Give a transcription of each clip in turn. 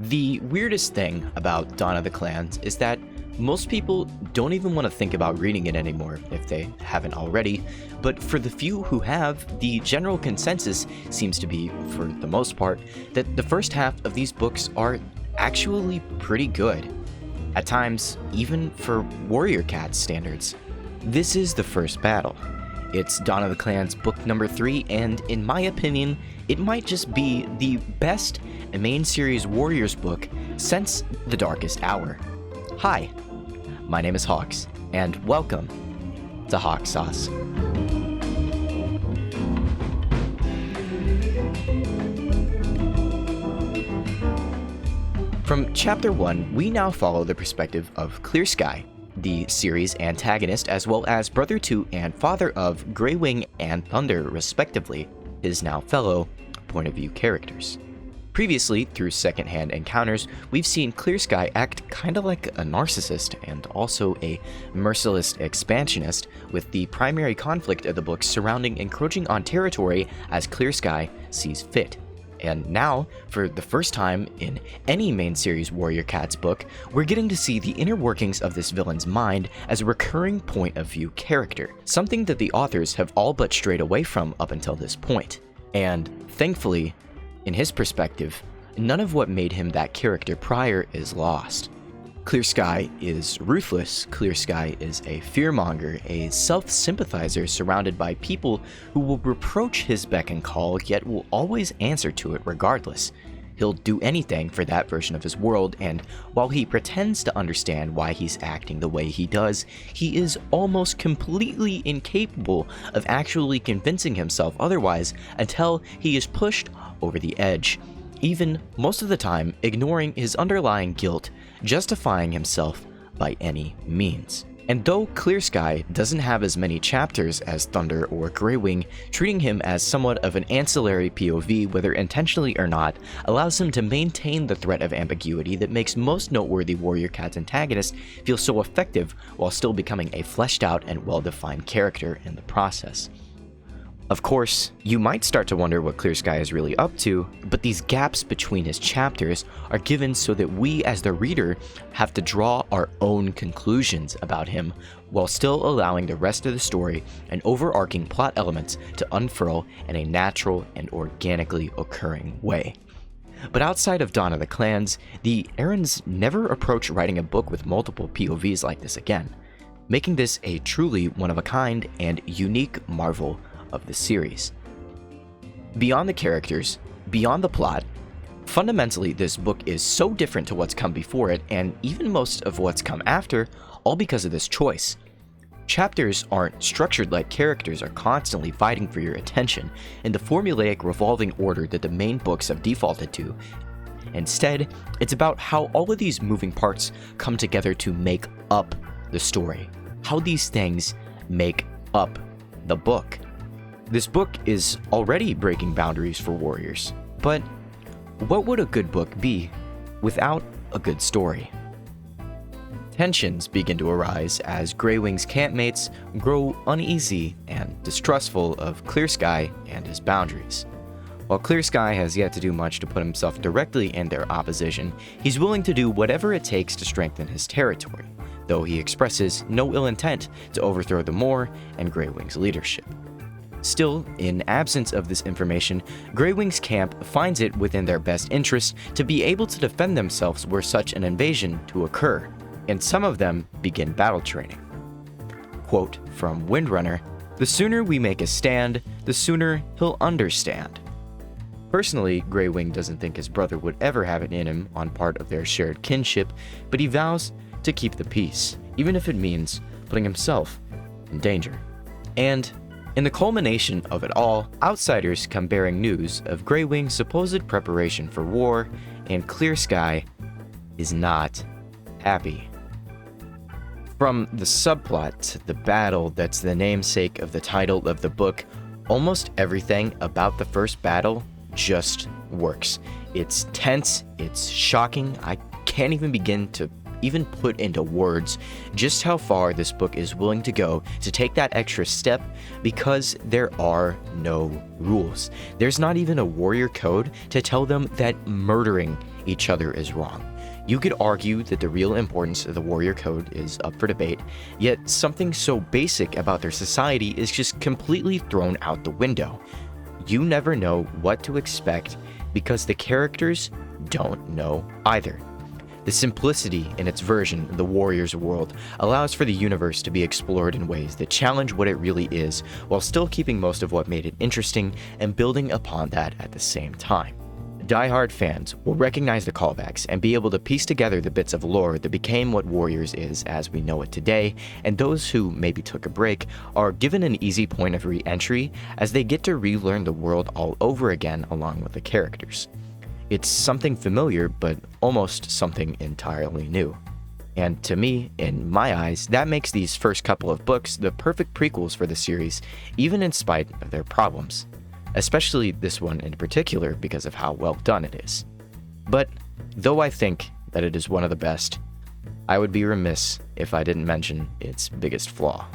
The weirdest thing about Dawn of the Clans is that most people don't even want to think about reading it anymore if they haven't already, but for the few who have, the general consensus seems to be, for the most part, that the first half of these books are actually pretty good. At times, even for Warrior Cats standards. This is the first battle. It's Dawn of the Clans book number 3, and in my opinion, it might just be the best main series Warriors book since The Darkest Hour. Hi, my name is Hawks, and welcome to Hawk Sauce. From Chapter 1, we now follow the perspective of Clear Sky, the series antagonist, as well as brother to and father of Greywing and Thunder, respectively, his now fellow point of view characters. Previously, through secondhand encounters, we've seen Clear Sky act kinda like a narcissist and also a merciless expansionist, with the primary conflict of the book surrounding encroaching on territory as Clear Sky sees fit. And now, for the first time in any main series Warrior Cats book, we're getting to see the inner workings of this villain's mind as a recurring point of view character, something that the authors have all but strayed away from up until this point. And thankfully, in his perspective, none of what made him that character prior is lost. Clear Sky is ruthless. Clear Sky is a fearmonger, a self-sympathizer surrounded by people who will reproach his beck and call, yet will always answer to it regardless. He'll do anything for that version of his world, and while he pretends to understand why he's acting the way he does, he is almost completely incapable of actually convincing himself otherwise until he is pushed over the edge, even most of the time ignoring his underlying guilt, justifying himself by any means. And though Clear Sky doesn't have as many chapters as Thunder or Greywing, treating him as somewhat of an ancillary POV, whether intentionally or not, allows him to maintain the threat of ambiguity that makes most noteworthy Warrior Cats antagonists feel so effective while still becoming a fleshed out and well-defined character in the process. Of course, you might start to wonder what Clear Sky is really up to, but these gaps between his chapters are given so that we as the reader have to draw our own conclusions about him, while still allowing the rest of the story and overarching plot elements to unfurl in a natural and organically occurring way. But outside of Dawn of the Clans, the Aarons never approach writing a book with multiple POVs like this again, making this a truly one-of-a-kind and unique marvel of the series. Beyond the characters, beyond the plot, fundamentally this book is so different to what's come before it, and even most of what's come after, all because of this choice. Chapters aren't structured like characters are constantly fighting for your attention in the formulaic revolving order that the main books have defaulted to. Instead, it's about how all of these moving parts come together to make up the story, how these things make up the book. This book is already breaking boundaries for Warriors, but what would a good book be without a good story? Tensions begin to arise as Greywing's campmates grow uneasy and distrustful of Clear Sky and his boundaries. While Clear Sky has yet to do much to put himself directly in their opposition, he's willing to do whatever it takes to strengthen his territory, though he expresses no ill intent to overthrow the Moor and Greywing's leadership. Still, in absence of this information, Greywing's camp finds it within their best interest to be able to defend themselves were such an invasion to occur, and some of them begin battle training. Quote from Windrunner, "The sooner we make a stand, the sooner he'll understand." Personally, Greywing doesn't think his brother would ever have it in him on part of their shared kinship, but he vows to keep the peace, even if it means putting himself in danger. And in the culmination of it all, outsiders come bearing news of Greywing's supposed preparation for war, and Clear Sky is not happy. From the subplot to the battle that's the namesake of the title of the book, almost everything about the first battle just works. It's tense, it's shocking, I can't even begin to even put into words just how far this book is willing to go to take that extra step, because there are no rules. There's not even a warrior code to tell them that murdering each other is wrong. You could argue that the real importance of the warrior code is up for debate, yet something so basic about their society is just completely thrown out the window. You never know what to expect because the characters don't know either. The simplicity in its version of the warrior's world allows for the universe to be explored in ways that challenge what it really is, while still keeping most of what made it interesting and building upon that at the same time. Die-hard fans will recognize the callbacks and be able to piece together the bits of lore that became what Warriors is as we know it today, and those who maybe took a break are given an easy point of re-entry as they get to relearn the world all over again along with the characters. It's something familiar, but almost something entirely new. And to me, in my eyes, that makes these first couple of books the perfect prequels for the series, even in spite of their problems. Especially this one in particular because of how well done it is. But though I think that it is one of the best, I would be remiss if I didn't mention its biggest flaw.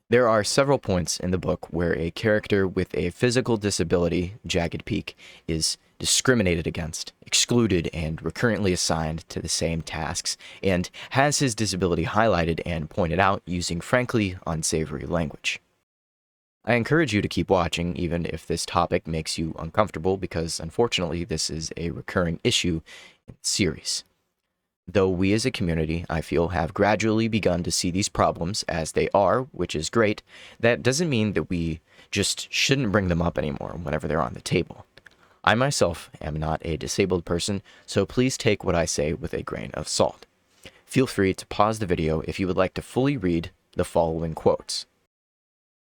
There are several points in the book where a character with a physical disability, Jagged Peak, is discriminated against, excluded, and recurrently assigned to the same tasks, and has his disability highlighted and pointed out using frankly unsavory language. I encourage you to keep watching even if this topic makes you uncomfortable because unfortunately this is a recurring issue in the series. Though we as a community, I feel, have gradually begun to see these problems as they are, which is great, that doesn't mean that we just shouldn't bring them up anymore whenever they're on the table. I myself am not a disabled person, so please take what I say with a grain of salt. Feel free to pause the video if you would like to fully read the following quotes.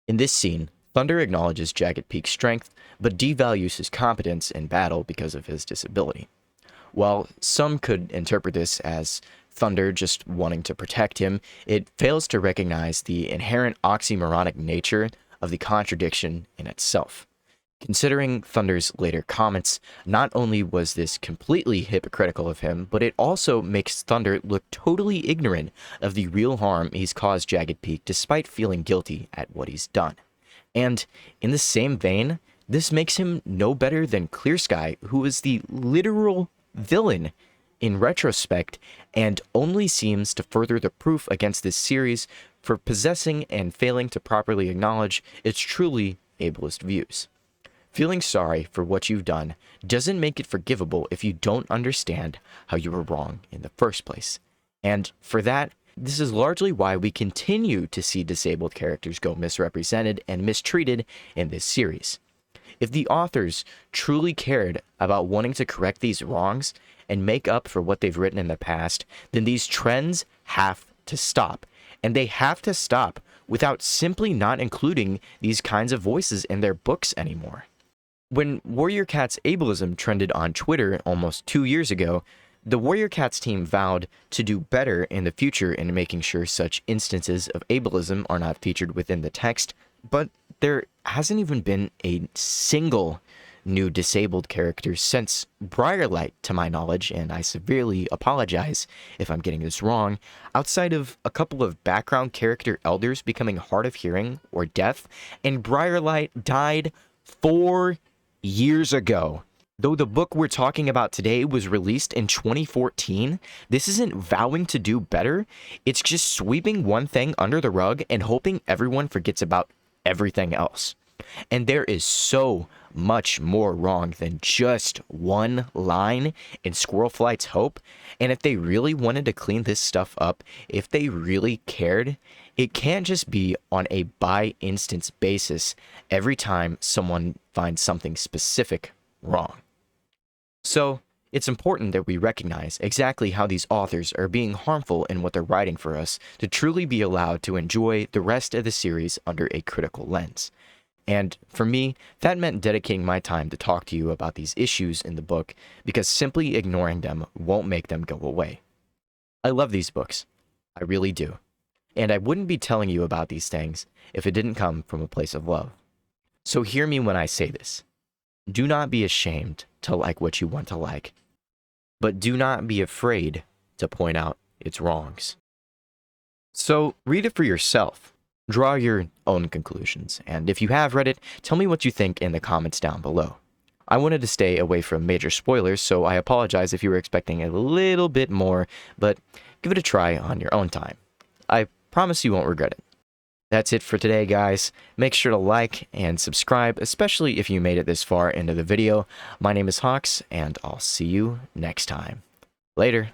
In this scene, Thunder acknowledges Jagged Peak's strength, but devalues his competence in battle because of his disability. While some could interpret this as Thunder just wanting to protect him, it fails to recognize the inherent oxymoronic nature of the contradiction in itself. Considering Thunder's later comments, not only was this completely hypocritical of him, but it also makes Thunder look totally ignorant of the real harm he's caused Jagged Peak despite feeling guilty at what he's done. And in the same vein, this makes him no better than Clear Sky, who is the literal villain in retrospect and only seems to further the proof against this series for possessing and failing to properly acknowledge its truly ableist views. Feeling sorry for what you've done doesn't make it forgivable if you don't understand how you were wrong in the first place. And for that, this is largely why we continue to see disabled characters go misrepresented and mistreated in this series. If the authors truly cared about wanting to correct these wrongs and make up for what they've written in the past, then these trends have to stop. And they have to stop without simply not including these kinds of voices in their books anymore. When Warrior Cat's ableism trended on Twitter almost 2 years ago, the Warrior Cats team vowed to do better in the future in making sure such instances of ableism are not featured within the text, but there hasn't even been a single new disabled character since Briarlight, to my knowledge, and I severely apologize if I'm getting this wrong, outside of a couple of background character elders becoming hard of hearing or deaf, and Briarlight died 4 years ago. Though the book we're talking about today was released in 2014, this isn't vowing to do better. It's just sweeping one thing under the rug and hoping everyone forgets about everything else. And there is so much more wrong than just one line in Squirrel Flight's Hope. And if they really wanted to clean this stuff up, if they really cared, it can't just be on a by-instance basis every time someone finds something specific wrong. So, it's important that we recognize exactly how these authors are being harmful in what they're writing for us to truly be allowed to enjoy the rest of the series under a critical lens. And for me, that meant dedicating my time to talk to you about these issues in the book because simply ignoring them won't make them go away. I love these books. I really do. And I wouldn't be telling you about these things if it didn't come from a place of love. So hear me when I say this. Do not be ashamed to like what you want to like, but do not be afraid to point out its wrongs. So read it for yourself. Draw your own conclusions, and if you have read it, tell me what you think in the comments down below. I wanted to stay away from major spoilers, so I apologize if you were expecting a little bit more, but give it a try on your own time. I promise you won't regret it. That's it for today, guys. Make sure to like and subscribe, especially if you made it this far into the video. My name is Hawks, and I'll see you next time. Later.